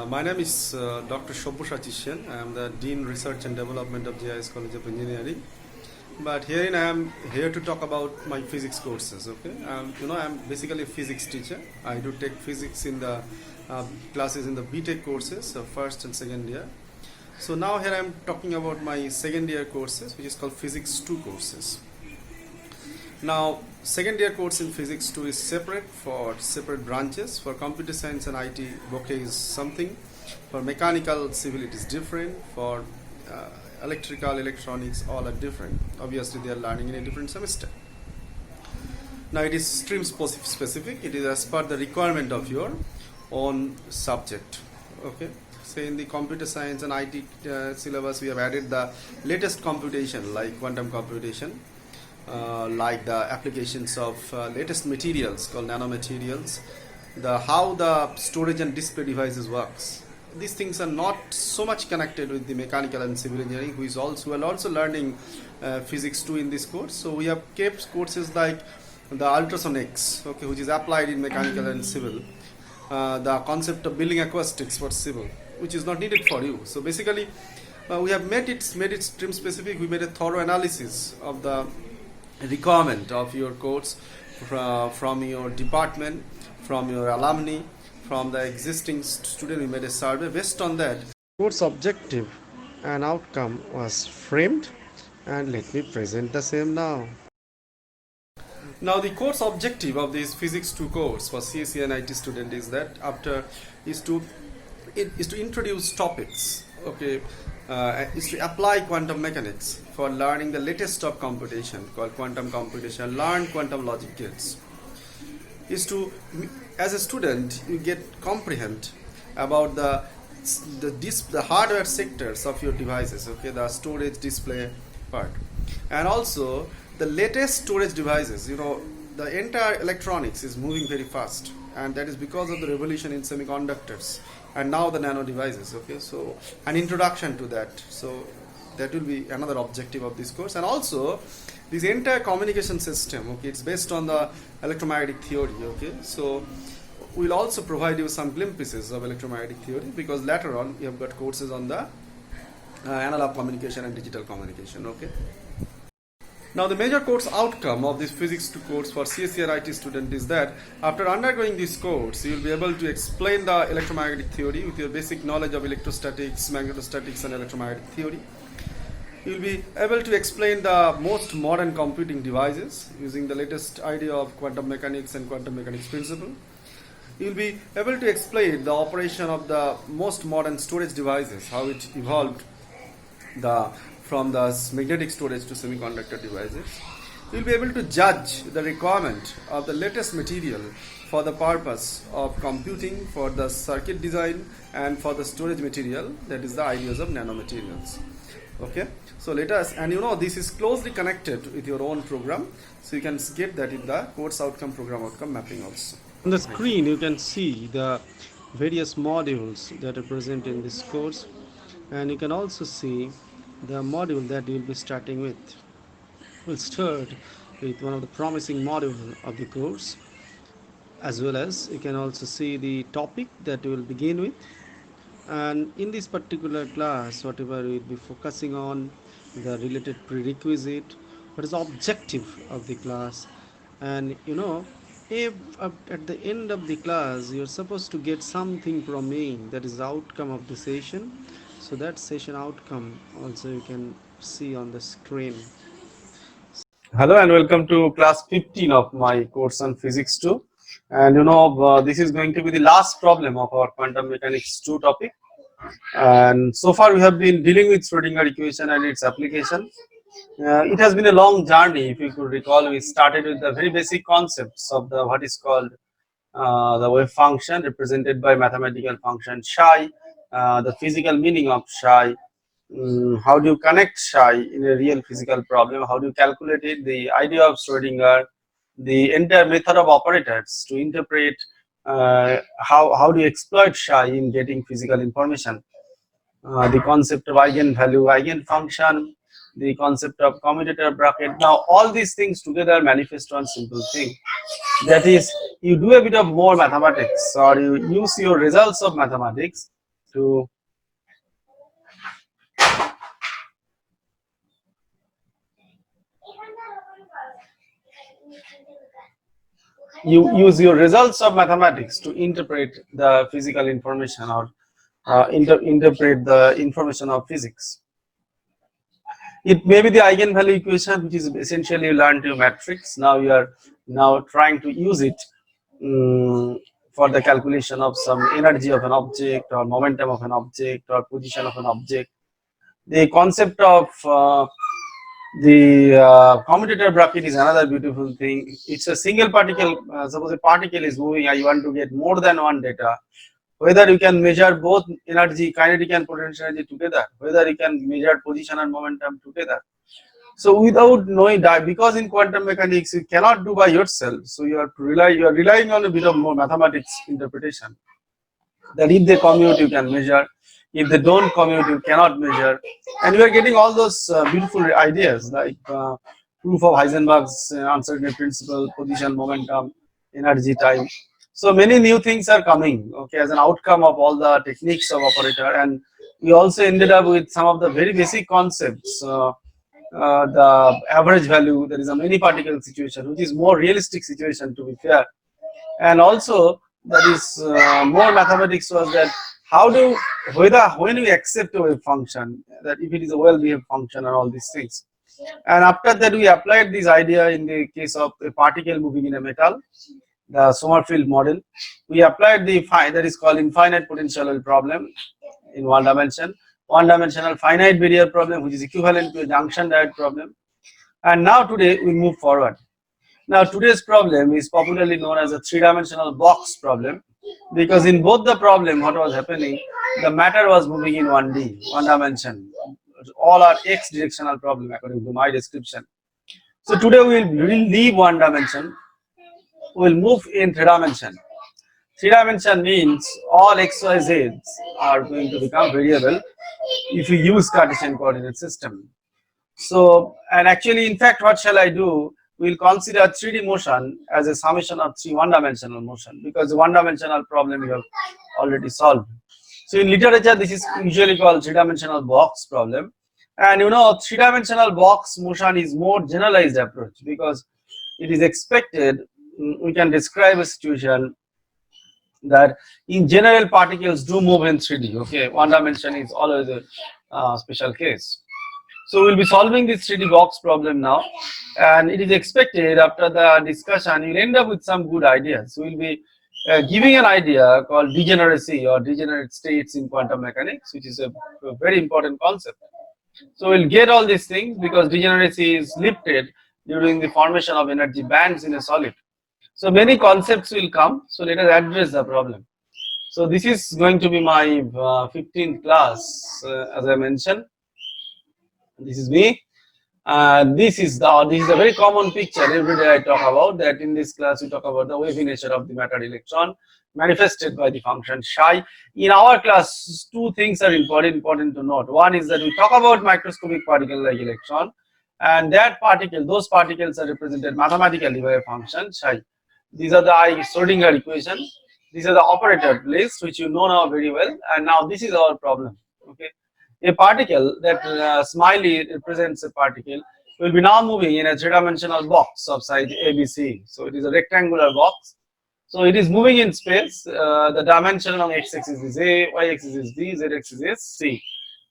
My name is Dr. Shobbusha Chishen. I am the Dean Research and Development of JIS College of Engineering. But herein I am here to talk about my physics courses. Okay, I am basically a physics teacher. I do take physics in the classes in the BTech courses, so first and second year. So now here I am talking about my second year courses, which is called Physics 2 courses. Now, second year course in Physics 2 is separate for separate branches. For computer science and IT, bouquet is something. For mechanical, civil, it is different. For electrical, electronics, all are different. Obviously, they are learning in a different semester. Now, it is stream specific. It is as per the requirement of your own subject. Okay. Say in the computer science and IT syllabus, we have added the latest computation like quantum computation. Like the applications of latest materials called nanomaterials, how the storage and display devices works. These things are not so much connected with the mechanical and civil engineering, who are also learning physics 2 in this course. So we have kept courses like the ultrasonics, okay, which is applied in mechanical and civil. The concept of building acoustics for civil, which is not needed for you. So basically, we have made it stream specific. We made a thorough analysis of the requirement of your course from your department, from your alumni, from the existing student. We made a survey. Based on that, course objective and outcome was framed, and let me present the same now. Now the course objective of this Physics 2 course for CSE and IT student is to introduce topics, okay, is to apply quantum mechanics for learning the latest of computation called quantum computation, learn quantum logic gates. Is to, as a student, you get comprehend about the hardware sectors of your devices, okay, the storage, display part, and also the latest storage devices. The entire electronics is moving very fast, and that is because of the revolution in semiconductors and now the nano devices. Okay, so an introduction to that. So that will be another objective of this course. And also this entire communication system, okay, it's based on the electromagnetic theory. Okay, so we'll also provide you some glimpses of electromagnetic theory, because later on you have got courses on the analog communication and digital communication. Okay. Now the major course outcome of this Physics 2 course for CSE or IT student is that after undergoing this course, you will be able to explain the electromagnetic theory with your basic knowledge of electrostatics, magnetostatics and electromagnetic theory. You will be able to explain the most modern computing devices using the latest idea of quantum mechanics and quantum mechanics principle. You will be able to explain the operation of the most modern storage devices, how it evolved from the magnetic storage to semiconductor devices. You will be able to judge the requirement of the latest material for the purpose of computing, for the circuit design, and for the storage material, that is the ideas of nanomaterials. Okay, so let us, and this is closely connected with your own program, so you can get that in the course outcome, program outcome mapping also. On the screen you can see the various modules that are present in this course, and you can also see the module that you will be starting with. We'll start with one of the promising modules of the course, as well as you can also see the topic that we will begin with. And in this particular class, whatever we will be focusing on, the related prerequisite, what is the objective of the class, and if at the end of the class you're supposed to get something from me, that is the outcome of the session. So that session outcome also you can see on the screen. Hello and welcome to class 15 of my course on Physics 2. And this is going to be the last problem of our quantum mechanics 2 topic. And so far we have been dealing with Schrodinger equation and its application. It has been a long journey. If you could recall, we started with the very basic concepts of the what is called the wave function represented by mathematical function psi, the physical meaning of psi, how do you connect psi in a real physical problem, how do you calculate it, the idea of Schrodinger, the entire method of operators to interpret how do you exploit psi in getting physical information, the concept of eigenvalue, eigenfunction, the concept of commutator bracket. Now all these things together manifest one simple thing, that is, you do a bit of more mathematics, or you use your results of mathematics to you use your results of mathematics to interpret the physical information or interpret the information of physics. It may be the eigenvalue equation, which is essentially you learned your matrix. Now you are now trying to use it for the calculation of some energy of an object or momentum of an object or position of an object. The concept of the commutator bracket is another beautiful thing. It's a single particle. Suppose a particle is moving, I want to get more than one data. Whether you can measure both energy, kinetic and potential energy together, whether you can measure position and momentum together. So without knowing that, because in quantum mechanics you cannot do by yourself, so you are relying on a bit of more mathematics interpretation. That if they commute, you can measure. If they don't commute, you cannot measure. And you are getting all those beautiful ideas like proof of Heisenberg's uncertainty principle, position, momentum, energy, time. So many new things are coming, okay, as an outcome of all the techniques of operator. And we also ended up with some of the very basic concepts. The average value, there is a many particle situation, which is more realistic situation to be fair. And also that is more mathematics was that how do whether when we accept a wave function, that if it is a well-behaved function and all these things. And after that we applied this idea in the case of a particle moving in a metal, the Sommerfeld model. We applied the that is called infinite potential problem in one dimensional finite barrier problem, which is equivalent to a junction diode problem. And now today we move forward. Now today's problem is popularly known as a three-dimensional box problem, because in both the problem what was happening, the matter was moving in 1D, one dimension. All are x directional problem according to my description. So today we will leave one dimension, we will move in three dimension. Three dimension means all x, y, z are going to become variable if you use Cartesian coordinate system. So, and actually in fact what shall I do? We will consider 3D motion as a summation of three one-dimensional motion, because the one-dimensional problem we have already solved. So in literature this is usually called three-dimensional box problem. And you know, three-dimensional box motion is more generalized approach, because it is expected we can describe a situation that in general particles do move in 3D. Okay, one dimension is always a special case. So we'll be solving this 3D box problem now, and it is expected after the discussion you'll end up with some good ideas. So we'll be giving an idea called degeneracy or degenerate states in quantum mechanics, which is a very important concept. So we'll get all these things because degeneracy is lifted during the formation of energy bands in a solid. So many concepts will come. So let us address the problem. So this is going to be my 15th class, as I mentioned. This is me. This is a very common picture every day I talk about. That in this class we talk about the wavy nature of the matter electron manifested by the function psi. In our class, two things are important to note. One is that we talk about microscopic particle like electron, and those particles are represented mathematically by a function psi. These are the Schrodinger equation. These are the operator list, which you know now very well. And now this is our problem. Okay, a particle that smiley represents a particle will be now moving in a three-dimensional box of size ABC. So it is a rectangular box. So it is moving in space. The dimension along x-axis is A, y-axis is B, z-axis is C,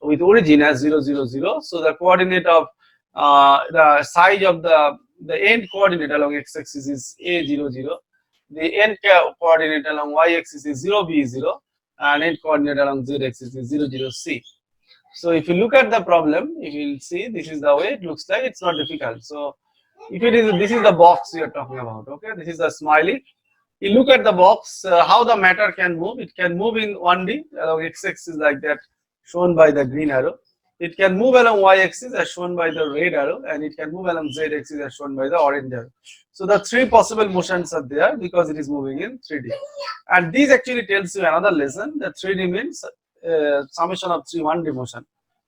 with origin as 0, 0, 0. So the coordinate of the size of the end coordinate along x-axis is A, 0, 0. The end coordinate along y-axis is 0, B, 0, and end coordinate along z-axis is 0, 0, C. So if you look at the problem, you will see this is the way it looks like. It's not difficult. So if it is, this is the box we are talking about. Okay, this is the smiley. You look at the box, how the matter can move. It can move in 1D along x-axis like that, shown by the green arrow. It can move along y-axis as shown by the red arrow, and it can move along z-axis as shown by the orange arrow. So the three possible motions are there because it is moving in 3D. And this actually tells you another lesson that 3D means summation of three 1D motion.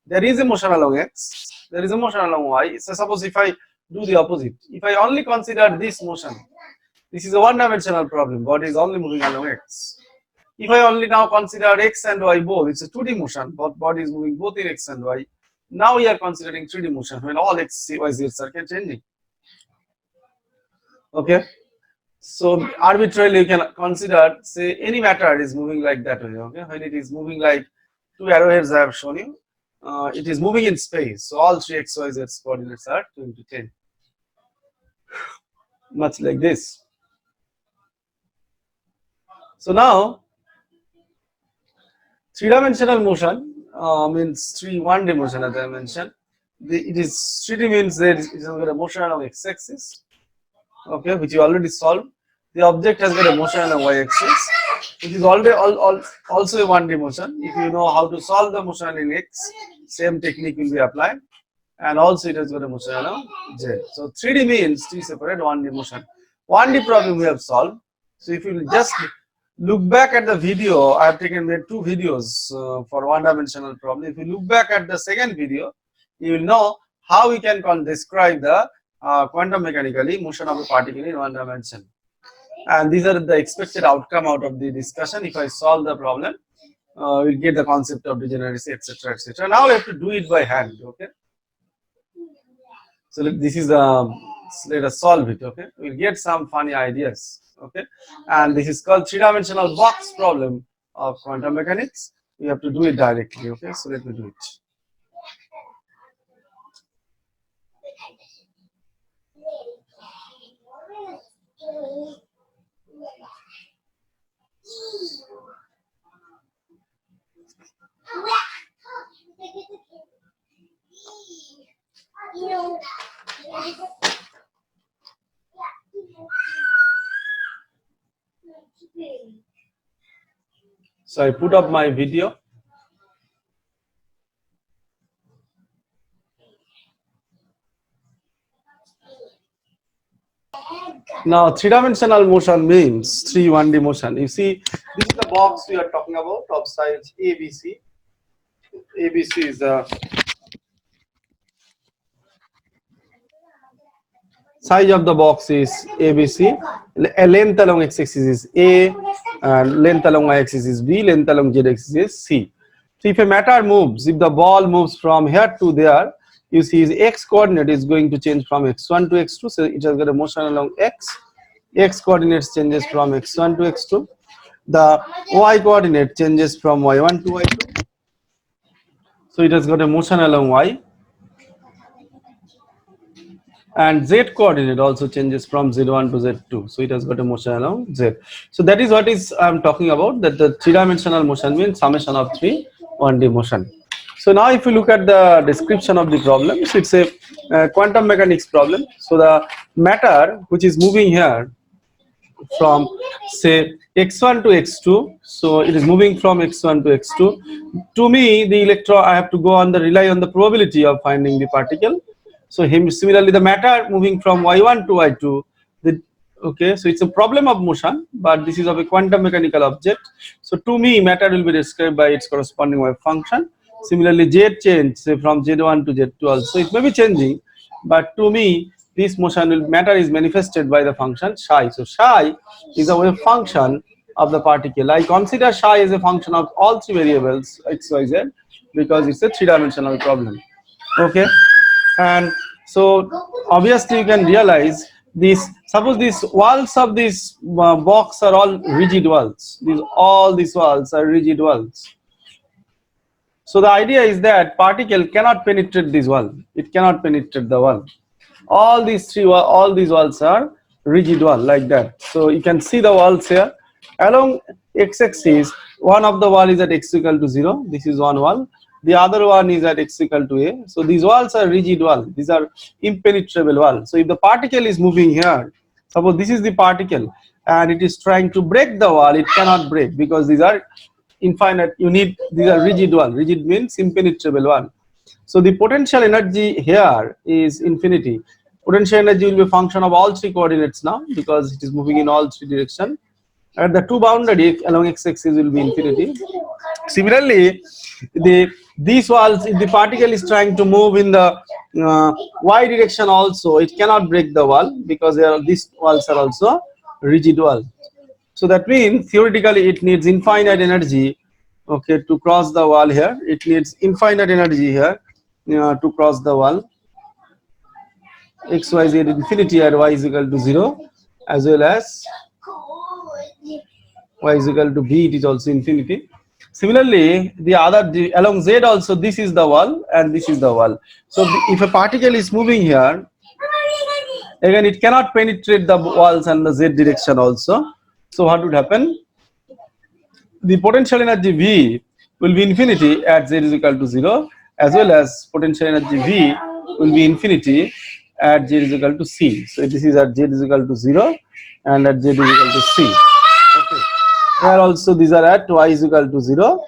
There is a motion along x, there is a motion along y. So suppose if I do the opposite, if I only consider this motion, this is a one-dimensional problem. Body is only moving along x. If I only now consider x and y both, it's a 2D motion, both bodies moving both in x and y. Now we are considering 3D motion when all x, y, z are changing. Okay. So arbitrarily you can consider, say, any matter is moving like that way. Okay, when it is moving like two arrowheads I have shown you, it is moving in space. So all three x, y, z coordinates are 2 into 10, much like this. So now three-dimensional motion means one-D motion, as I mentioned. It is 3D means that it has got a motion along x-axis, okay, which you already solved. The object has got a motion along y-axis, which is already also a 1D motion. If you know how to solve the motion in x, same technique will be applied, and also it has got a motion along z. So 3D means three separate 1D motion. 1D problem we have solved. So if you just look back at the video, I have made two videos for one-dimensional problem. If you look back at the second video, you will know how we can describe the quantum mechanically motion of a particle in one dimension. And these are the expected outcome out of the discussion. If I solve the problem, we'll get the concept of degeneracy, etc., etc. Now we have to do it by hand. Okay. So this is the, let us solve it. Okay, we'll get some funny ideas. Okay, and this is called three-dimensional box problem of quantum mechanics. We have to do it directly. Okay, so let me do it. So I put up my video. Now three-dimensional motion means 1D motion. You see, this is the box we are talking about of size ABC. ABC is the size of the box is ABC. Length along x-axis is A, and length along y-axis is B, length along z-axis is C. So if a matter moves, if the ball moves from here to there, you see his x coordinate is going to change from x1 to x2. So it has got a motion along x. X coordinates changes from x1 to x2. The y coordinate changes from y1 to y2. So it has got a motion along y. And z coordinate also changes from z1 to z2. So it has got a motion along z. So that is what is I'm talking about, that the three-dimensional motion means summation of 1D motion. So now if you look at the description of the problem, so it's a quantum mechanics problem. So the matter which is moving here from, say, x1 to x2, so it is moving from x1 to x2. To me, the electron, I have to go on the rely on the probability of finding the particle. So similarly, the matter moving from y1 to y2, okay, so it's a problem of motion, but this is of a quantum mechanical object. So to me, matter will be described by its corresponding wave function. Similarly, z change, say, from z1 to z2 also, it may be changing, but to me, this motion matter is manifested by the function psi. So psi is a wave function of the particle. I consider psi as a function of all three variables x, y, z, because it's a three-dimensional problem. Okay, and so obviously you can realize this. Suppose these walls of this box are all rigid walls. All these walls are rigid walls. So the idea is that particle cannot penetrate this wall. It cannot penetrate the wall. All these walls are rigid wall like that. So you can see the walls here. Along x-axis, one of the wall is at x equal to 0. This is one wall. The other one is at x equal to a. So these walls are rigid wall. These are impenetrable wall. So if the particle is moving here, suppose this is the particle and it is trying to break the wall, it cannot break because these are infinite. These are rigid wall. Rigid means impenetrable wall. So the potential energy here is infinity. Potential energy will be a function of all three coordinates now because it is moving in all three directions. At the two boundary along x-axis will be infinity. Similarly, these walls, if the particle is trying to move in the y direction also, it cannot break the wall because these walls are also rigid walls. So that means theoretically it needs infinite energy, okay, to cross the wall here. It needs infinite energy here to cross the wall. X, Y, Z infinity at y is equal to 0, as well as y is equal to b, it is also infinity. Similarly, along z also, this is the wall and this is the wall. So if a particle is moving here, again it cannot penetrate the walls and the z direction also. So what would happen? The potential energy V will be infinity at z is equal to 0, as well as potential energy V will be infinity at z is equal to c. So this is at z is equal to 0 and at z is equal to c. Okay. Here also these are at y is equal to 0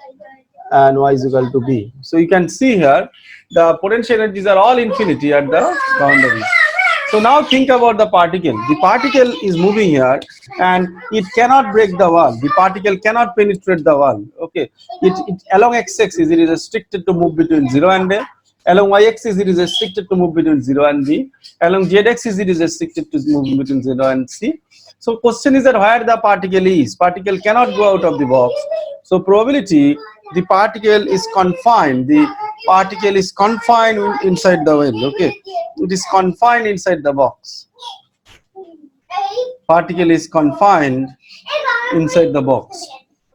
and y is equal to b. So you can see here the potential energies are all infinity at the boundaries. So now think about the particle. The particle is moving here and it cannot break the wall. The particle cannot penetrate the wall. Okay. It along x-axis it is restricted to move between 0 and a. Along y-axis it is restricted to move between 0 and b. Along z-axis it is restricted to move between 0 and c. So question is that where the particle is. Particle cannot go out of the box. So probability the particle is confined. The particle is confined inside the well. Okay, it is confined inside the box. Particle is confined inside the box.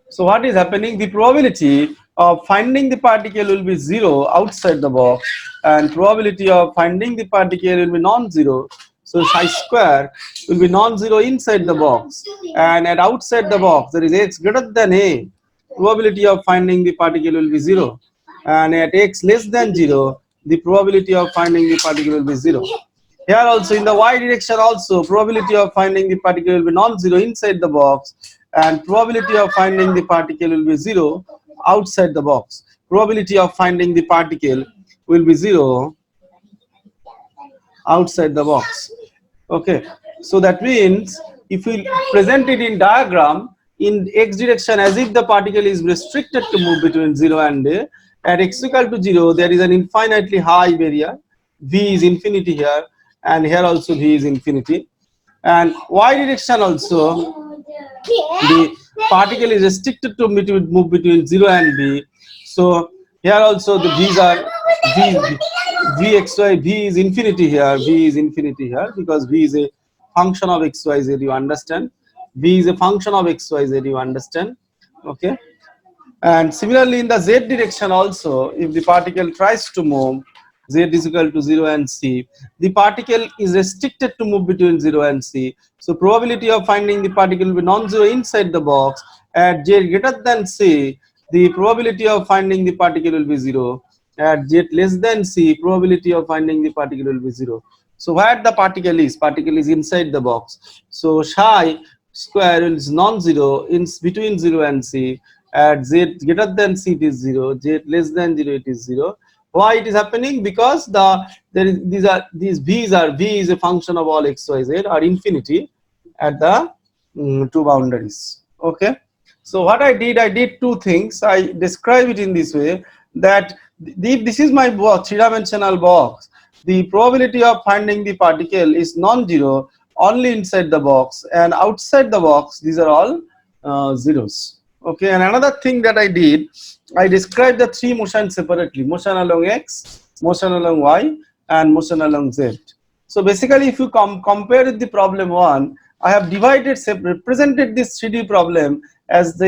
So what is happening? The probability of finding the particle will be 0 outside the box, and probability of finding the particle will be non-zero. So psi square will be non-zero inside the box, and at outside the box there is x greater than a. Probability of finding the particle will be 0, and at x less than 0 the probability of finding the particle will be 0. Here also in the y direction also probability of finding the particle will be non-zero inside the box, and probability of finding the particle will be 0 outside the box. Probability of finding the particle will be 0 outside the box. Okay, so that means if we present it in diagram in x direction as if the particle is restricted to move between 0 and a, at x equal to 0 there is an infinitely high barrier, v is infinity here, and here also v is infinity, and y direction also the particle is restricted to move between 0 and b. So here also the v's are vxy, v is infinity here, v is infinity here, because v is a function of xyz, you understand, v is a function of xyz, you understand. Okay, and similarly in the z direction also, if the particle tries to move, z is equal to 0 and c, the particle is restricted to move between 0 and c. So probability of finding the particle will be non-zero inside the box. At z greater than c, the probability of finding the particle will be 0. At z less than c, probability of finding the particle will be 0. So where the particle is inside the box. So psi square is non-zero in between 0 and c. At z greater than c it is 0, z less than 0 it is 0. Why it is happening? Because these v's are, v is a function of all x, y, z are infinity at the two boundaries. Okay, so what I did two things. I describe it in this way, that this is my box, three-dimensional box. The probability of finding the particle is non-zero only inside the box, and outside the box these are all zeros. Okay, and another thing that I did, I described the three motions separately: motion along x, motion along y, and motion along z. So basically, if you compare with the problem 1, I have represented this 3D problem as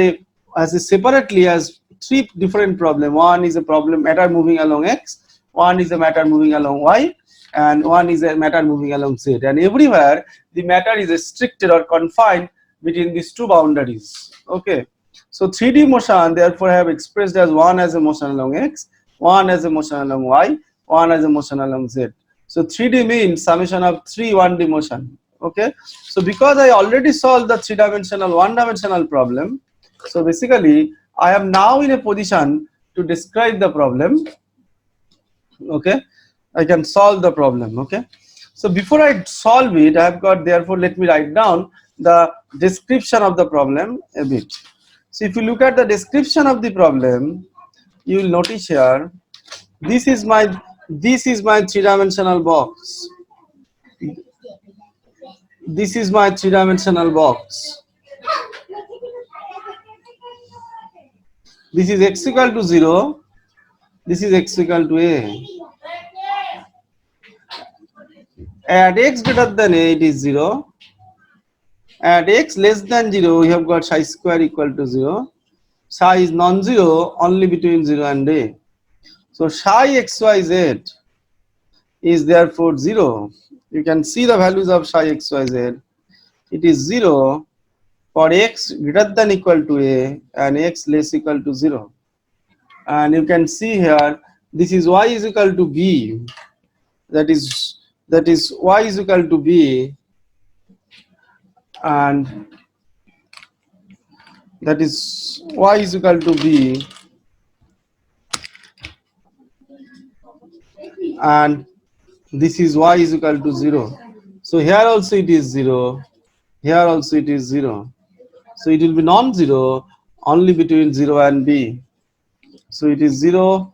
separately as three different problems. One is a problem matter moving along x, one is a matter moving along y, and one is a matter moving along z. And everywhere the matter is restricted or confined between these two boundaries. Okay. So 3D motion, therefore I have expressed as one as a motion along x, one as a motion along y, one as a motion along z. So 3D means summation of three 1D motion. Okay. So because I already solved the three-dimensional one-dimensional problem, so basically I am now in a position to describe the problem. Okay, I can solve the problem. Okay, so before I solve it, I have got, therefore let me write down the description of the problem a bit. So if you look at the description of the problem, you will notice here, this is my three-dimensional box. This is my three-dimensional box. This is x equal to 0. This is x equal to a. At x greater than a, it is 0. At x less than 0, we have got psi square equal to 0. Psi is non-zero only between 0 and a. So psi xyz is therefore 0. You can see the values of psi xyz. It is 0 for x greater than equal to a and x less equal to 0. And you can see here, this is y is equal to b. That is y is equal to b, and that is y is equal to b, and this is y is equal to 0. So here also it is 0. Here also it is 0. So it will be non-zero only between 0 and b. So it is 0,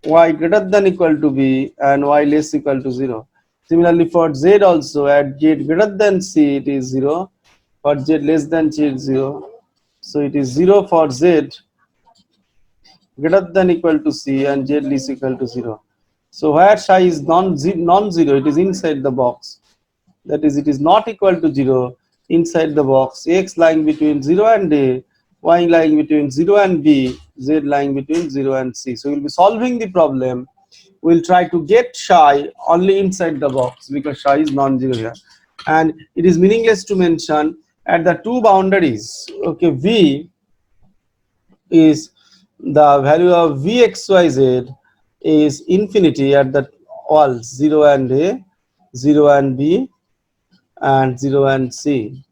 y greater than equal to b and y less equal to 0. Similarly for z also, at z greater than c it is 0, for z less than c it is 0. So it is 0 for z greater than equal to c and z less equal to 0. So where psi is non-zero, it is inside the box. That is, it is not equal to 0 inside the box. X lying between 0 and a, y lying between 0 and b, z lying between 0 and c. So we will be solving the problem. We will try to get psi only inside the box because psi is non-zero here. And it is meaningless to mention at the two boundaries. Okay, v is the value of vxyz is infinity at the walls 0 and a, 0 and b, and 0 and c.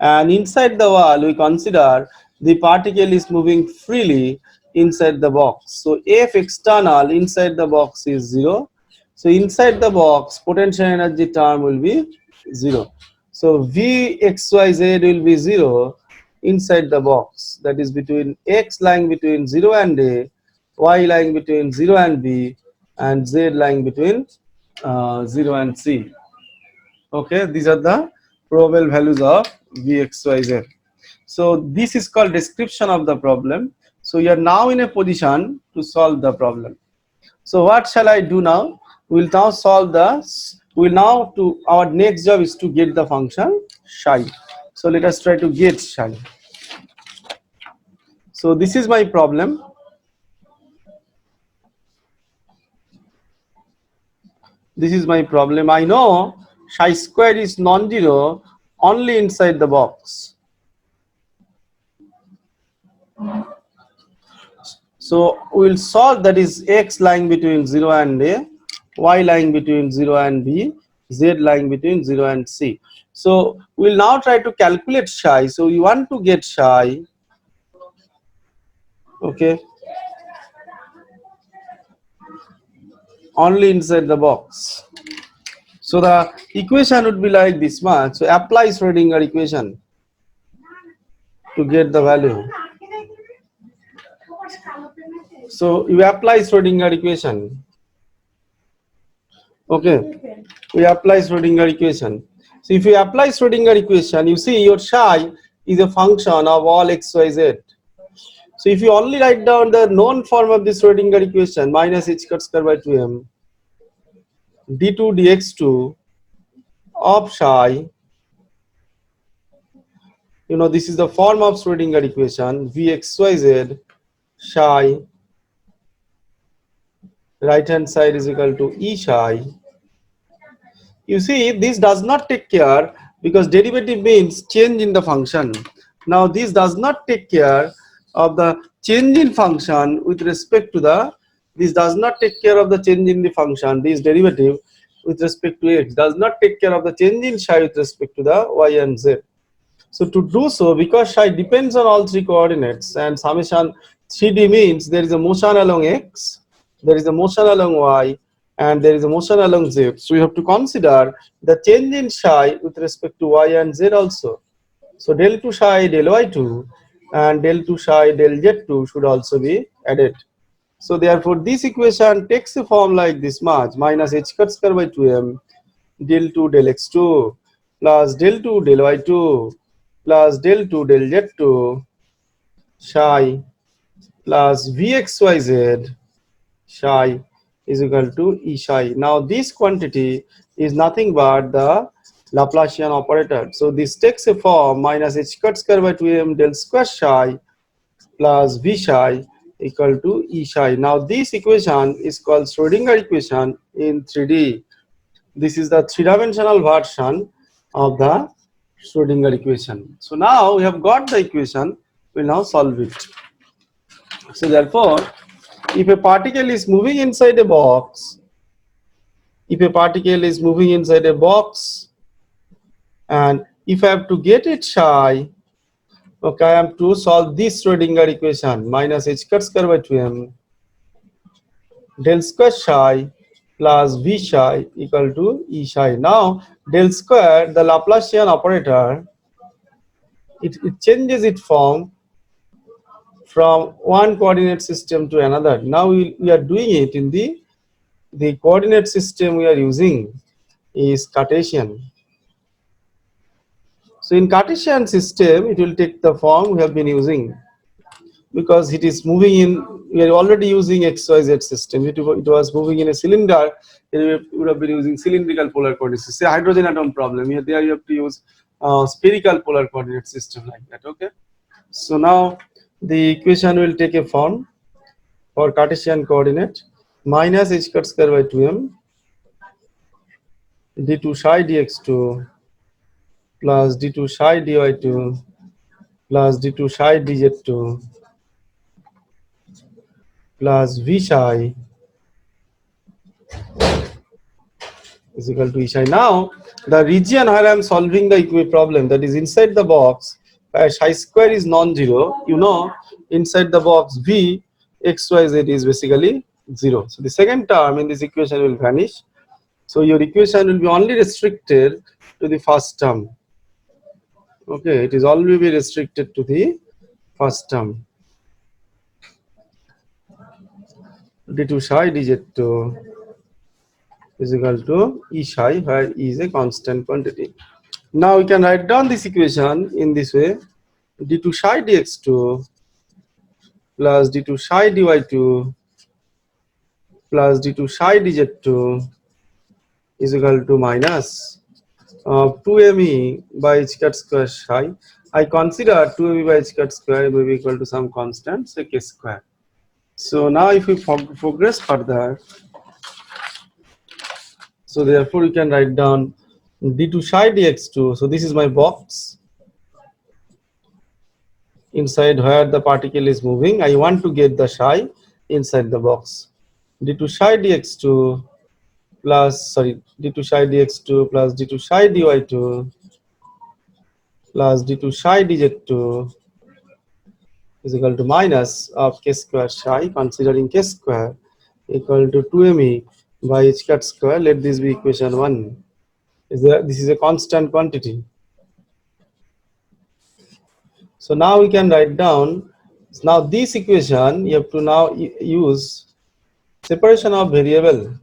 And inside the wall, we consider the particle is moving freely inside the box. So F external inside the box is 0. So inside the box, potential energy term will be 0. So Vxyz will be 0 inside the box. That is between x lying between 0 and a, y lying between 0 and b, and z lying between 0 and c. Okay, these are the probable values of Vxyz. So this is called description of the problem. So you are now in a position to solve the problem. So what shall I do now? We will now solve our next job is to get the function psi. So let us try to get psi. So this is my problem. This is my problem. I know psi square is non-zero only inside the box. So we will solve, that is x lying between 0 and a, y lying between 0 and b, z lying between 0 and c. So we will now try to calculate psi. So we want to get psi. Okay, only inside the box. So the equation would be like this much. So apply Schrodinger equation to get the value. So you apply Schrodinger equation. Okay, we apply Schrodinger equation. So if you apply Schrodinger equation, you see your psi is a function of all x, y, z. So if you only write down the known form of this Schrodinger equation, minus h cut square by 2m d2 dx2 of psi, you know, this is the form of Schrodinger equation, vxyz psi right hand side is equal to e psi. You see, this does not take care because derivative means change in the function. Now this does not take care of the change in function with respect to the, this does not take care of the change in the function, this derivative with respect to x does not take care of the change in psi with respect to the y and z. So to do so, because psi depends on all three coordinates and summation 3D means there is a motion along x, there is a motion along y, and there is a motion along z. So we have to consider the change in psi with respect to y and z also. So del 2 psi del y2 and del 2 psi del z2 should also be added. So therefore this equation takes a form like this much, minus h cut square by 2m del 2 del x2 plus del 2 del y2 plus del 2 del z2 psi plus Vxyz psi is equal to E psi. Now this quantity is nothing but the Laplacian operator. So this takes a form minus h cut square by 2m del square psi plus V psi equal to E psi. Now this equation is called Schrodinger equation in 3D. This is the three-dimensional version of the Schrodinger equation. So now we have got the equation, we'll now solve it. So therefore, if a particle is moving inside a box, and if I have to get it psi, okay, I have to solve this Schrodinger equation minus h cut square by 2m del square psi plus V psi equal to E psi. Now del square, the Laplacian operator, it changes its form from one coordinate system to another. Now we are doing it in the coordinate system we are using is Cartesian. So in Cartesian system, it will take the form we have been using because it is moving in. We are already using XYZ system. It was moving in a cylinder. It would have been using cylindrical polar coordinate system. Say hydrogen atom problem. Here there you have to use spherical polar coordinate system like that. Okay. So now the equation will take a form for Cartesian coordinate minus h cut square by 2m d2 psi dx2 plus d2 psi dy2 plus d2 psi dz2 plus v psi is equal to E psi. Now the region where I am solving the problem, that is inside the box, where psi square is non-zero, you know, inside the box V xyz is basically 0. So the second term in this equation will vanish. So your equation will be only restricted to the first term. Okay, it is always be restricted to the first term. d2 psi dz2 is equal to E psi, where E is a constant quantity. Now we can write down this equation in this way: d2 psi dx2 plus d2 psi dy2 plus d2 psi dz2 is equal to minus 2me by h cut square psi. I consider 2me by h cut square may be equal to some constant, say k square. So now if we progress further, so therefore we can write down d2 psi dx2. So this is my box inside where the particle is moving. I want to get the psi inside the box. d2 psi dx2 plus d2 psi dx2 plus d2 psi dy2 plus d2 psi dz2 is equal to minus of k square psi, considering k square equal to 2me by h cut square. Let this be equation 1. This is a constant quantity. So now we can write down, now this equation you have to now use separation of variable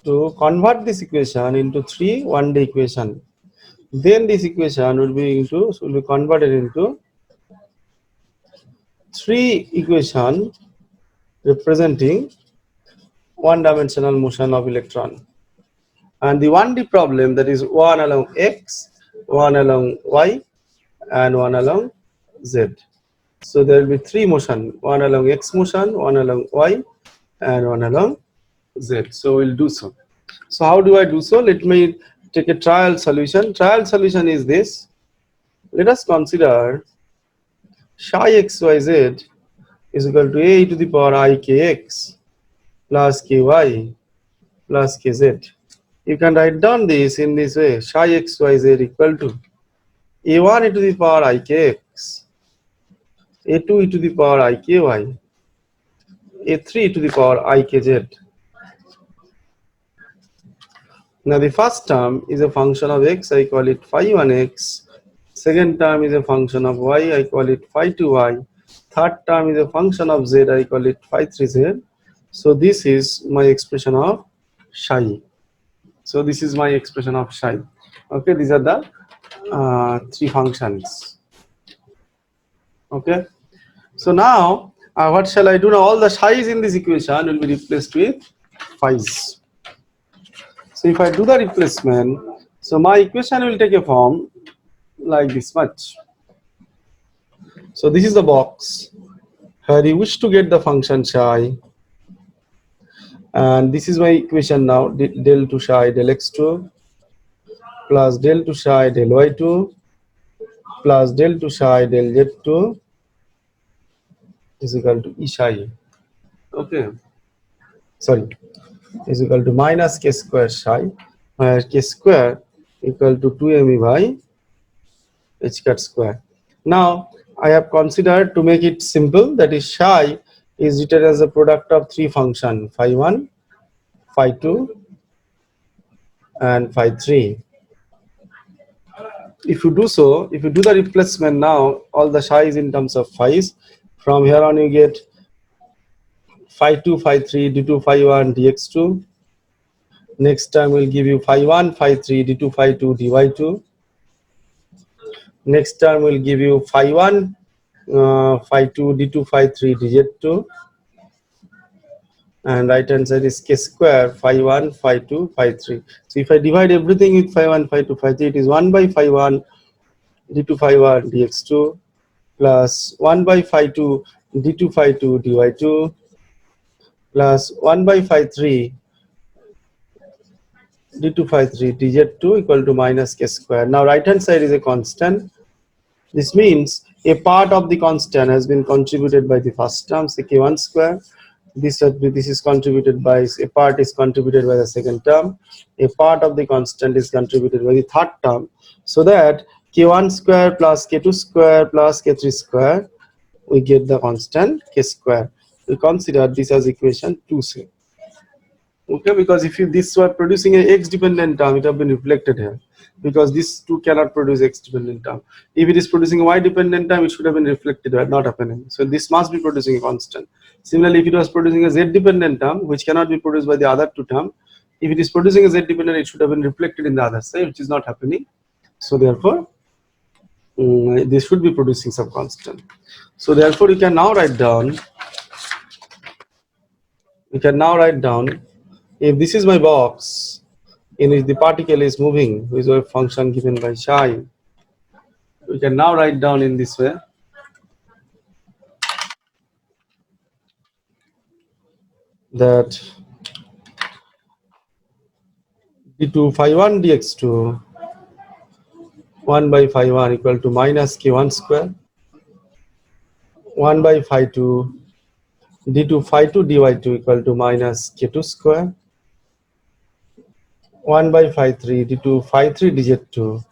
to convert this equation into 3 one-day equation. Then this equation will be converted into 3 equation representing one-dimensional motion of electron. And the 1D problem, that is one along x, one along y, and one along z. So there will be 3 motion: one along x motion, one along y, and one along z. So we'll do so. So how do I do so? Let me take a trial solution. Trial solution is this. Let us consider psi xyz is equal to a to the power I kx plus ky plus kz. You can write down this in this way: psi xyz equal to a1 e to the power I kx, a2 e to the power I ky, a3 e to the power I kz. Now the first term is a function of x, I call it phi1x. Second term is a function of y, I call it phi2y. Third term is a function of z, I call it phi3z. So this is my expression of psi. So this is my expression of psi. Okay, these are the 3 functions. Okay. So now, what shall I do now? All the psi's in this equation will be replaced with phi's. So if I do the replacement, so my equation will take a form like this much. So this is the box where you wish to get the function psi, and this is my equation now. Del 2 psi del x2 plus del 2 psi del y2 plus del 2 psi del z2 is equal to e psi. Okay, sorry, is equal to minus k square psi, where k square equal to 2me by h cut square. Now I have considered to make it simple, that is psi is written as a product of three functions, phi 1, phi 2 and phi 3. If you do so, if you do the replacement now, all the psi is in terms of phi's. From here on you get phi 2, phi 3, d2, phi 1, dx2. Next time we'll give you phi 1, phi 3, d2, phi 2, dy2. Next term will give you phi 1, phi 2, d2, phi 3, dz2. And right hand side is k square, phi 1, phi 2, phi 3. So if I divide everything with phi 1, phi 2, phi 3, it is 1 by phi 1, d2, phi 1, dx2 plus 1 by phi 2, d2, phi 2, dy2 plus 1 by phi 3, d2, phi 3, dz2 equal to minus k square. Now right hand side is a constant. This means a part of the constant has been contributed by the first term, say k1 square. This is contributed by, a part is contributed by the second term. A part of the constant is contributed by the third term. So that k1 square plus k2 square plus k3 square, we get the constant k square. We consider this as equation 2, say. Okay, because if you this were producing a x dependent term, it have been reflected here, because this 2 cannot produce x dependent term. If it is producing a y dependent term, it should have been reflected here, not happening. So this must be producing a constant. Similarly, if it was producing a z dependent term, which cannot be produced by the other two term, if it is producing a z dependent, it should have been reflected in the other side, which is not happening. So therefore this should be producing some constant. So therefore you can now write down, if this is my box in which the particle is moving with a function given by psi, we can now write down in this way that d2 phi 1 dx2 1 by phi 1 equal to minus k1 square, 1 by phi 2 d2 phi 2 dy2 equal to minus k2 square, 1 by phi 3 d2 phi 3 dz2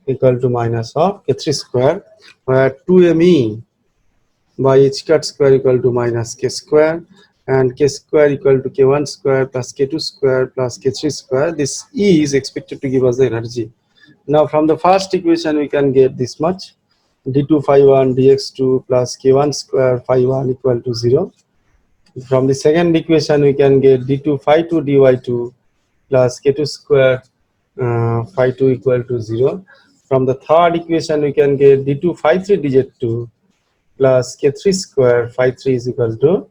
equal to minus of k3 square, where 2me by h cut square equal to minus k square, and k square equal to k1 square plus k2 square plus k3 square. This E is expected to give us the energy. Now from the first equation we can get this much, d2 phi 1 dx2 plus k1 square phi 1 equal to 0. From the second equation we can get d2 phi 2 dy2 plus k2 square phi 2 equal to 0. From the third equation we can get d2 phi 3 dz2 plus k3 square phi 3 is equal to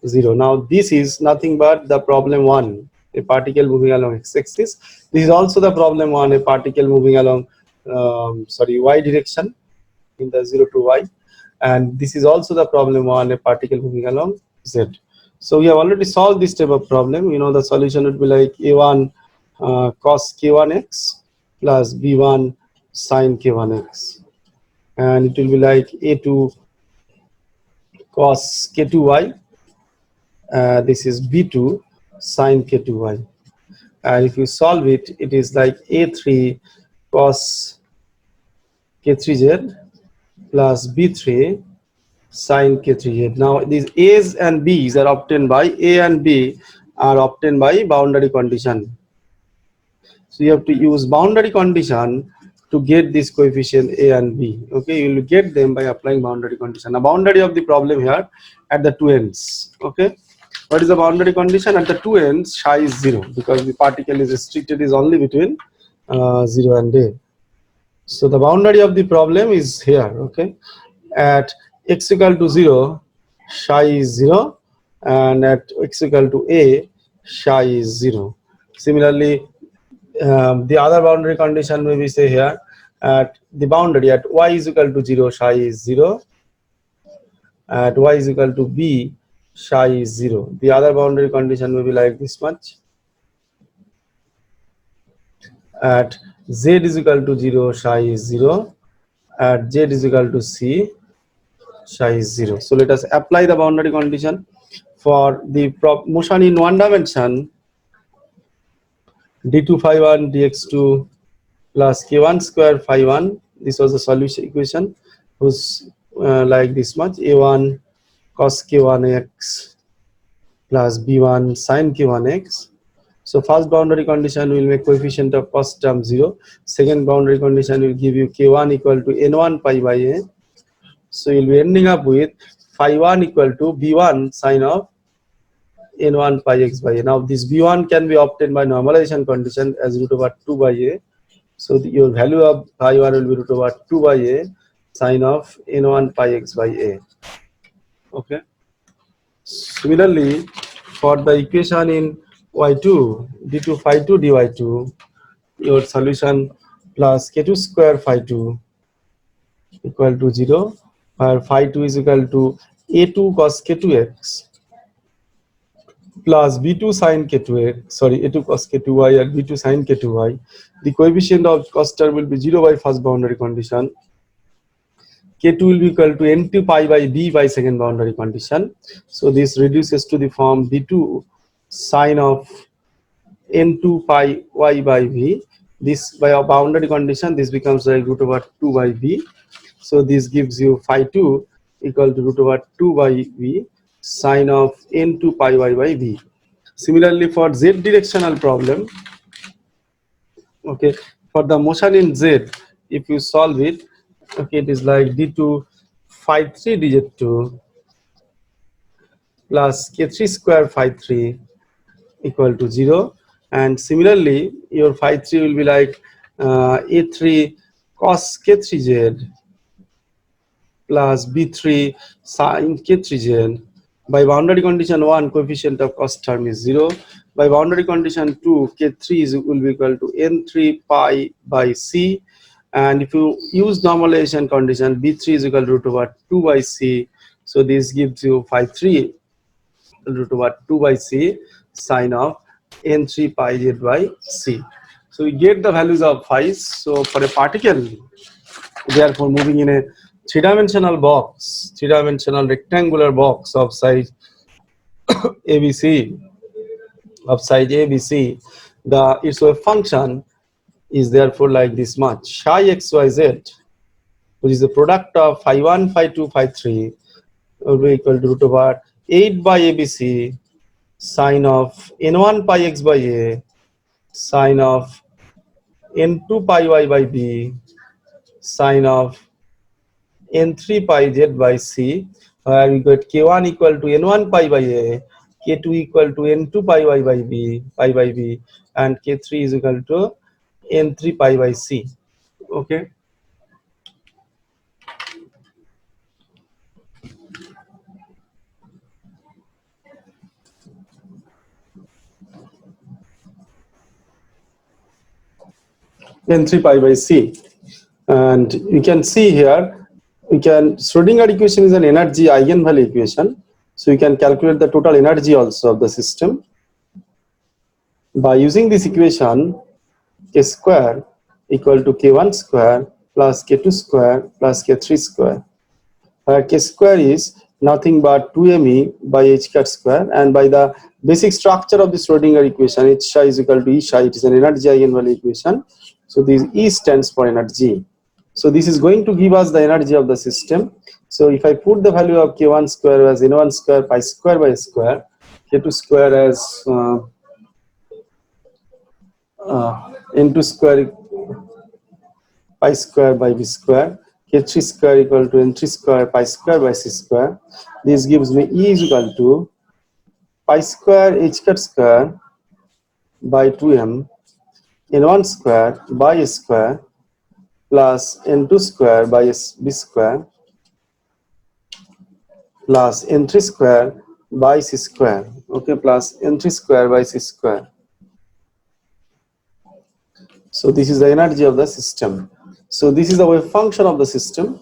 0. Now this is nothing but the problem 1, a particle moving along x-axis. This is also the problem 1, a particle moving along y direction in the 0 to y, and this is also the problem 1, a particle moving along z. So we have already solved this type of problem. You know, the solution would be like a1 cos k1x plus b1 sin k1x, and it will be like a2 cos k2y, this is b2 sin k2y, and if you solve it, it is like a3 cos k3z plus b3 sin k3z. Now these a's and b's are obtained by, a and b are obtained by boundary condition. So you have to use boundary condition to get this coefficient a and b. Okay, you will get them by applying boundary condition. Now boundary of the problem here at the two ends. Okay, what is the boundary condition? At the two ends psi is 0, because the particle is restricted is only between 0 and a. So the boundary of the problem is here. Okay, At x equal to 0, psi is 0, and at x equal to a, psi is 0. Similarly, the other boundary condition may be say here at the boundary at y is equal to 0, psi is 0. At y is equal to b, psi is 0. The other boundary condition may be like this much. At z is equal to 0, psi is 0. At z is equal to c, psi is 0. So let us apply the boundary condition for the motion in one dimension. d2 phi 1 dx2 plus k1 square phi 1. This was the solution equation, whose like this much: a1 cos k1x plus b1 sin k1x. So first boundary condition will make coefficient of first term 0. Second boundary condition will give you k1 equal to n1 pi by a. So you'll be ending up with phi 1 equal to b1 sine of n1 pi x by a. Now this b1 can be obtained by normalization condition as root over 2 by a. So your value of phi 1 will be root over 2 by a sine of n1 pi x by a. Okay. Similarly, for the equation in y2, d2 phi 2 dy2, your solution plus k2 square phi 2 equal to 0, where phi 2 is equal to a2 cos k2x plus b2 sin k2x, sorry, a2 cos k2y and b2 sin k2y. The coefficient of cos term will be 0 by first boundary condition. K2 will be equal to n2 pi by b by second boundary condition. So this reduces to the form b2 sine of n2 pi y by v. This by a boundary condition, this becomes like root over 2 by b. So this gives you phi 2 equal to root over 2 by v sine of n2 pi y by v. Similarly, for z directional problem, okay, for the motion in z, if you solve it, okay, it is like d2 phi 3 dz2 plus k3 square phi 3 equal to 0. And similarly, your phi 3 will be like a3 cos k3z plus b3 sin k3z. By boundary condition 1, coefficient of cos term is 0. By boundary condition 2, k3 will be equal to n3 pi by c. And if you use normalization condition, b3 is equal to root over 2 by c. So this gives you phi 3 root over 2 by c sine of n3 pi z by c. So we get the values of phi. So for a particle, therefore moving in a three-dimensional box, three-dimensional rectangular box of size ABC, the its wave function is therefore like this much: psi xyz, which is the product of phi 1, phi 2, phi 3, will be equal to root over 8 by ABC sine of n1 pi x by a sine of n2 pi y by b sine of n3 pi z by c, where we got k1 equal to n1 pi by a, k2 equal to n2 pi y by b, and k3 is equal to n3 pi by c. Okay. N3 pi by c. And you can see here, Schrodinger equation is an energy eigenvalue equation. So you can calculate the total energy also of the system. By using this equation, k square equal to k1 square plus k2 square plus k3 square, where k square is nothing but 2me by h cat square, and by the basic structure of the Schrodinger equation, h psi is equal to E psi. It is an energy eigenvalue equation. So this E stands for energy. So this is going to give us the energy of the system. So if I put the value of k1 square as n1 square pi square by square, k2 square as n2 square pi square by b square, k3 square equal to n3 square pi square by c square. This gives me E is equal to pi square h cat square by 2m n1 square by a square plus n2 square by b square plus n3 square by c square. Okay, plus n3 square by c square. So this is the energy of the system. So this is the wave function of the system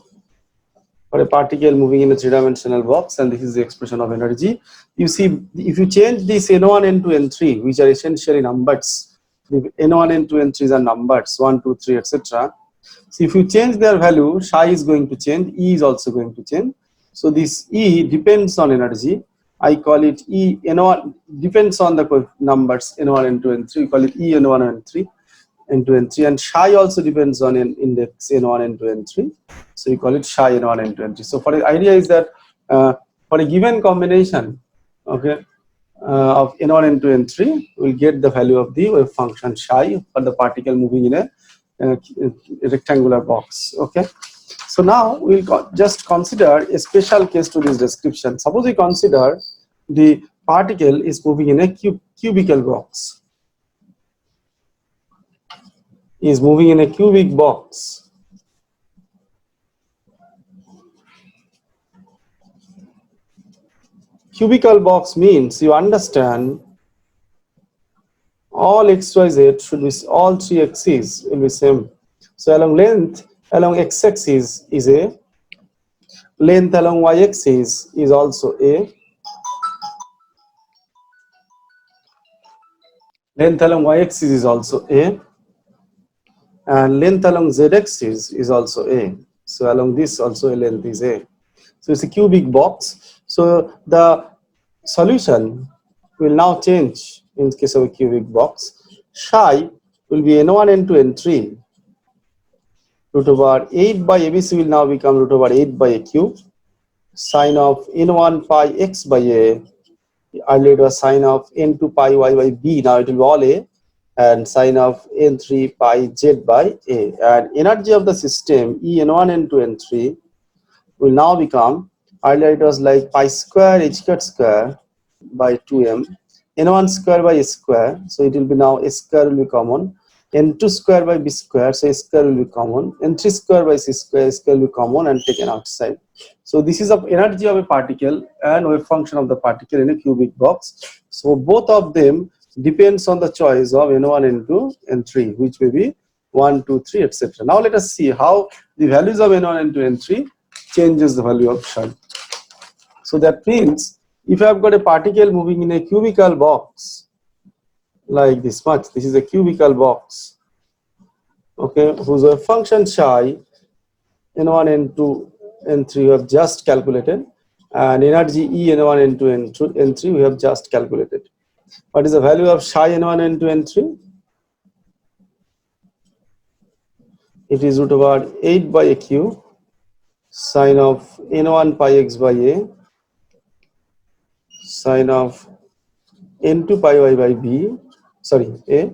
for a particle moving in a three-dimensional box, and this is the expression of energy. You see, if you change this n1, n2, n3, which are essentially numbers, the n1, n2, n3s are numbers, 1, 2, 3, etc. So if you change their value, psi is going to change, E is also going to change. So this E depends on energy. I call it E n1, depends on the numbers n1, n2, n3. We call it E n1, n3. N2, N3, and psi also depends on an index N1, N2, N3. So we call it psi N1, N2, N3. So for the idea is that for a given combination, okay, of N1, N2, N3, we'll get the value of the wave function psi for the particle moving in a rectangular box. Okay. So now we'll just consider a special case to this description. Suppose we consider the particle is moving in a cubical box. Is moving in a cubic box. Cubical box means you understand all x, y, z should be, all three axes will be same. So along length, along x axis is a, length along y axis is also a, length along y axis is also a, and length along z axis is also a. So along this also a length is a. So it's a cubic box. So the solution will now change in case of a cubic box. Psi will be n1, n2, n3. Root over 8 by ABC will now become root over 8 by a cube. Sine of n1 pi x by a. Earlier it was sine of n2 pi y by b. Now it will be all a. And sine of n3 pi z by a. And energy of the system E n1, n2, n3 will now become, earlier it was like pi square h cut square by 2m, n1 square by a square, so it will be now a square will be common, n2 square by b square, so a square will be common, n3 square by c square, a square will be common and taken outside. So this is the energy of a particle and wave function of the particle in a cubic box. So both of them depends on the choice of n1, n2, n3, which may be 1, 2, 3, etc. Now let us see how the values of n1, n2, n3 changes the value of psi. So that means if I have got a particle moving in a cubical box like this much, this is a cubical box, okay, whose wave function psi n1, n2, n3 we have just calculated, and energy E n1, n2, n3 we have just calculated. What is the value of psi n1, n2, n3? It is root over 8 by a cube sine of n1 pi x by a sine of n2 pi y by b, sorry, a,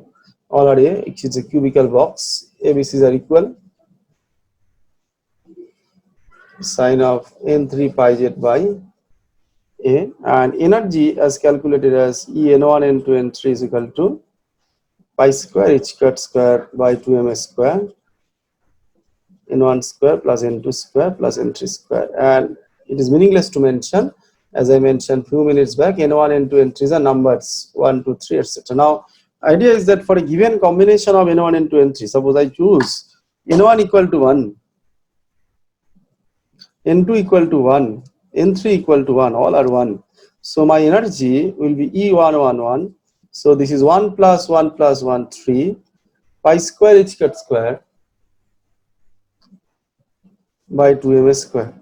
all are a, it is a cubical box, ABCs are equal, sine of n3 pi z by a, and energy as calculated as E n1, n2, n3 is equal to pi square h cut square by 2m square, n1 square plus n2 square plus n3 square. And it is meaningless to mention, as I mentioned few minutes back, n1, n2, n3 are numbers 1, 2, 3, etc. Now idea is that for a given combination of n1, n2, n3, suppose I choose n1 equal to 1, n2 equal to 1, n3 equal to 1, all are 1. So my energy will be E111. So this is 1 plus 1 plus 1, 3, pi square h cut square by 2m square.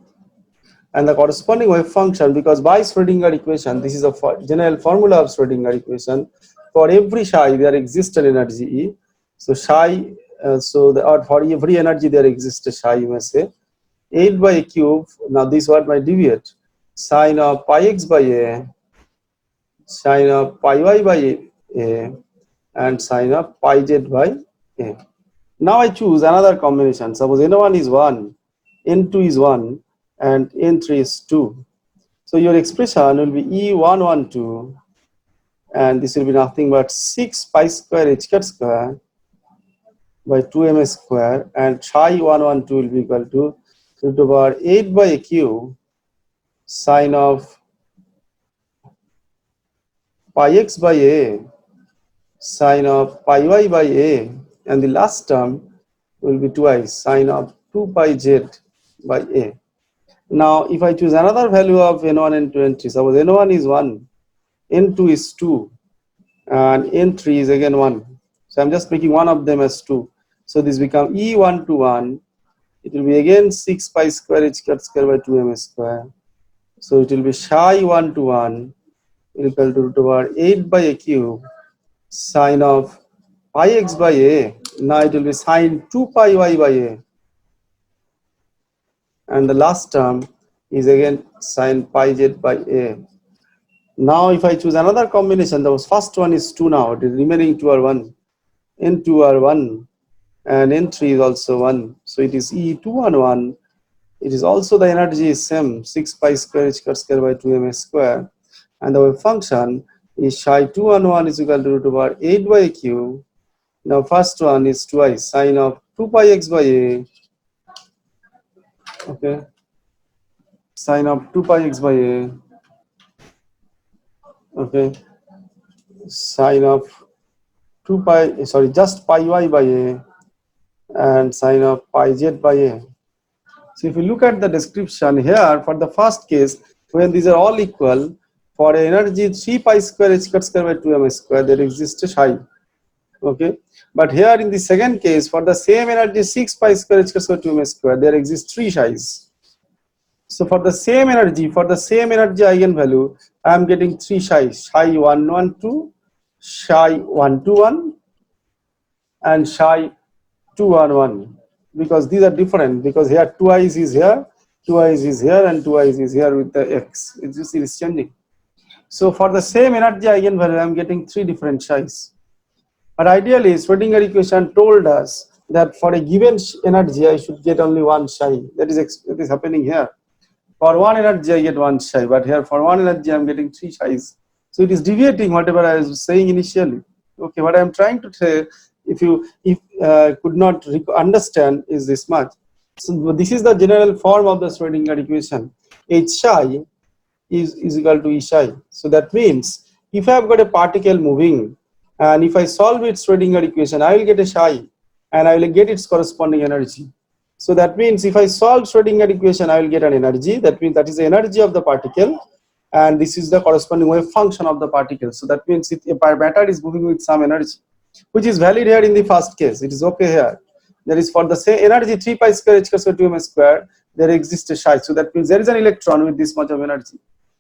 And the corresponding wave function, because by Schrodinger equation, this is a general formula of Schrodinger equation, for every psi there exists an energy E. So psi, or for every energy there exists a psi, you may say 8 by a cube. Now this what might deviate, sine of pi x by a, sine of pi y by a, and sine of pi z by a. Now I choose another combination. Suppose n1 is 1, n2 is 1, and n3 is 2. So your expression will be E112, and this will be nothing but 6 pi square h cut square by 2m square, and psi 112 will be equal to root over 8 by a cube sine of pi x by a, sine of pi y by a, and the last term will be twice sine of 2 pi z by a. Now, if I choose another value of n1 and 20, suppose n1 is 1, n2 is 2, and n3 is again 1. So I'm just making one of them as 2. So this become e1 to 1. It will be again 6 pi square h cut square by 2m square. So it will be psi 1 to 1 equal to root over 8 by a cube sine of pi x by a. Now it will be sine 2 pi y by a. And the last term is again sine pi z by a. Now if I choose another combination, the first one is 2 now, the remaining 2 are 1, n2 are 1, and n3 is also 1. So it is E2 and 1. It is also the energy is same, 6 pi square h cut square by 2m square. And the wave function is psi 2 and 1 is equal to root over 8 by a cube. Now first one is twice sine of 2 pi x by a. Okay, sine of 2 pi x by a. Okay, sine of 2 pi, sorry, just pi y by a, and sine of pi z by a. So if you look at the description here, for the first case, when these are all equal, for energy 3 pi square h cut square by 2m square, there exists a psi. Okay, but here in the second case, for the same energy 6 pi square h cut square 2m square, there exists 3 psis. So for the same energy eigenvalue, I am getting 3 psis, psi 112, psi 121, and psi 211, because these are different, because here 2i's is here, 2i's is here, and 2i's is here with the x. It is changing. So for the same energy eigenvalue, I am getting 3 different psis. But ideally, Schrodinger equation told us that for a given energy, I should get only one psi. That is happening here. For one energy, I get one psi, but here for one energy, I am getting 3 psis. So it is deviating whatever I was saying initially. Okay, what I am trying to say, if you could not understand, is this much. So this is the general form of the Schrodinger equation. H psi is equal to E psi. So that means if I have got a particle moving, and if I solve its Schrodinger equation, I will get a psi, and I will get its corresponding energy. So that means if I solve Schrodinger equation, I will get an energy. That means that is the energy of the particle, and this is the corresponding wave function of the particle. So that means if a matter is moving with some energy, which is valid here in the first case, it is okay here. There is for the same energy 3 pi square h square 2m square, there exists a psi. So that means there is an electron with this much of energy.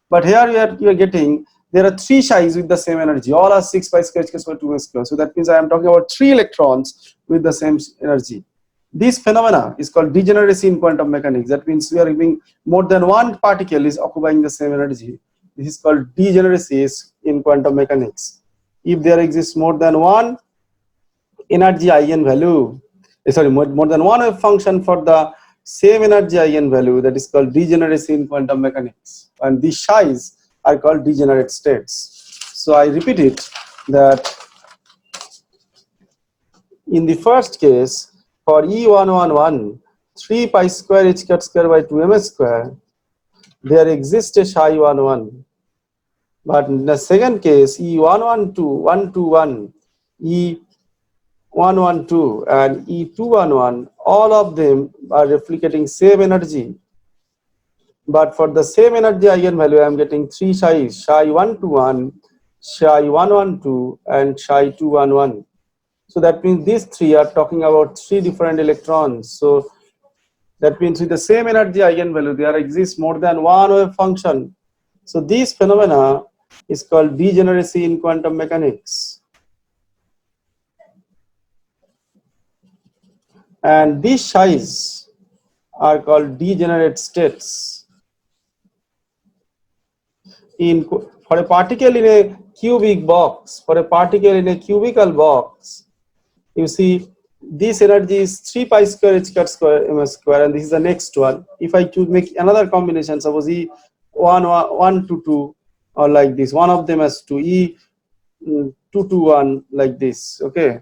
But here you are getting, there are 3 psis with the same energy. All are 6 pi square h square 2m square. So that means I am talking about 3 electrons with the same energy. This phenomena is called degeneracy in quantum mechanics. That means we are having more than one particle is occupying the same energy. This is called degeneracy in quantum mechanics. If there exists more than one energy eigenvalue, more than one wave function for the same energy eigenvalue, that is called degeneracy in quantum mechanics. And these psis are called degenerate states. So I repeat it, that in the first case, for E111, 3 pi square h cut square by 2m square, there exists a psi 11. But in the second case, E112, 121, E112, and E211, all of them are replicating same energy. But for the same energy eigenvalue, I am getting 3 psis, psi 121, psi 112, and psi 211. So that means these 3 are talking about 3 different electrons. So that means with the same energy eigenvalue, there exists more than one wave function. So this phenomena is called degeneracy in quantum mechanics. And these psis are called degenerate states. For a particle in a cubic box, for a particle in a cubical box, you see this energy is 3 pi square h cut square m square, and this is the next one. If I choose make another combination, suppose E 1 to 2, or like this, one of them has 2, E 2 to 1, like this. Okay,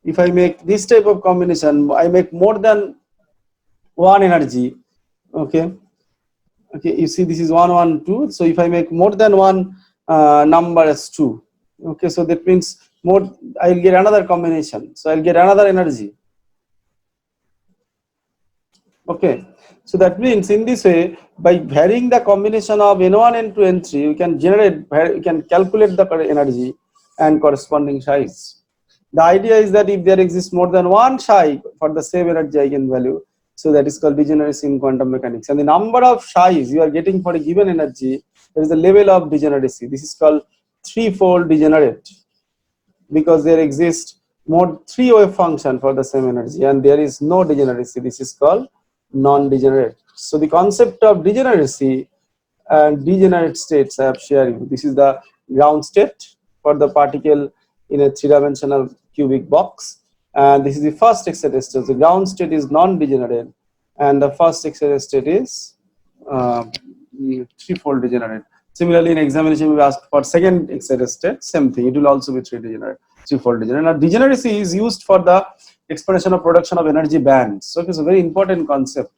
if I make this type of combination, I make more than one energy. Okay, Okay, you see this is 1 1 2. So if I make more than one number as 2, okay, so that means more, I'll get another combination, so I'll get another energy. Okay, so that means in this way, by varying the combination of n1 n2 n3, you can generate, you can calculate the energy and corresponding size. The idea is that if there exists more than one psi for the same energy eigenvalue, so that is called degeneracy in quantum mechanics. And the number of psis you are getting for a given energy, there is a level of degeneracy. This is called threefold degenerate, because there exists more three wave function for the same energy and there is no degeneracy. This is called non-degenerate. So the concept of degeneracy and degenerate states I have shared you. This is the ground state for the particle in a three-dimensional cubic box, and this is the first excited state. The ground state is non-degenerate and the first excited state is threefold degenerate. Similarly, in examination we asked for second excited state, same thing, it will also be threefold degenerate. Now degeneracy is used for the explanation of production of energy bands. So it's a very important concept.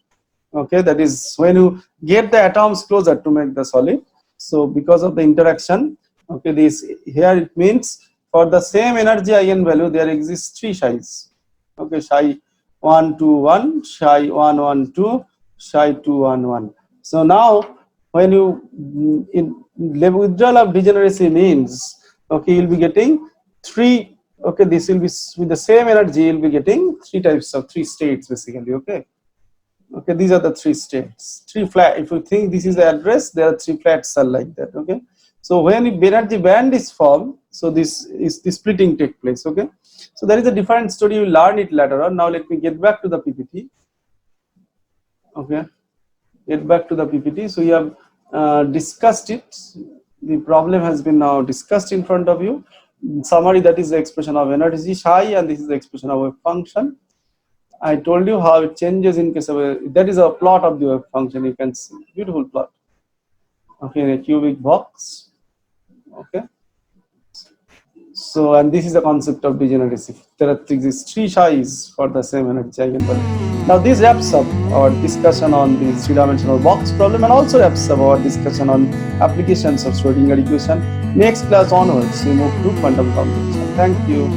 Okay, that is when you get the atoms closer to make the solid. So because of the interaction, okay, this here it means for the same energy eigenvalue there exists three psis. Okay, psi 1 2 1, psi 1 1 2, psi 2 1 1. So now when you in withdrawal of degeneracy means, okay, you'll be getting three. Okay, this will be with the same energy, you'll be getting three states basically. Okay. Okay, these are the three states, three flat. If you think this is the address, there are three flat cells like that. Okay, so when energy band is formed, so this is the splitting take place. Okay, so there is a different story, you will learn it later on. Now let me get back to the PPT. Okay, get back to the PPT. So you have discussed it. The problem has been now discussed in front of you. In summary, that is the expression of energy psi, and this is the expression of wave function. I told you how it changes in case of that is a plot of the wave function. You can see beautiful plot. Okay, in a cubic box. Okay. So, and this is the concept of degeneracy. There exist three psis for the same energy eigenvalue. Now this wraps up our discussion on the three-dimensional box problem and also wraps up our discussion on applications of Schrodinger equation. Next class onwards, we move to quantum computation. Thank you.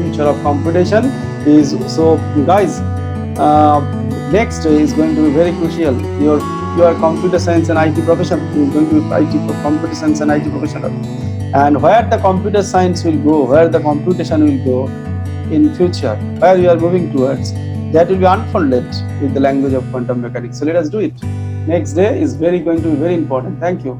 Future of computation is, so guys, next is going to be very crucial. Your computer science and IT profession is going to be IT for computer science and IT professional, and where the computer science will go, where the computation will go in future, where we are moving towards, that will be unfolded with the language of quantum mechanics. So let us do it. Next day is going to be very important. Thank you.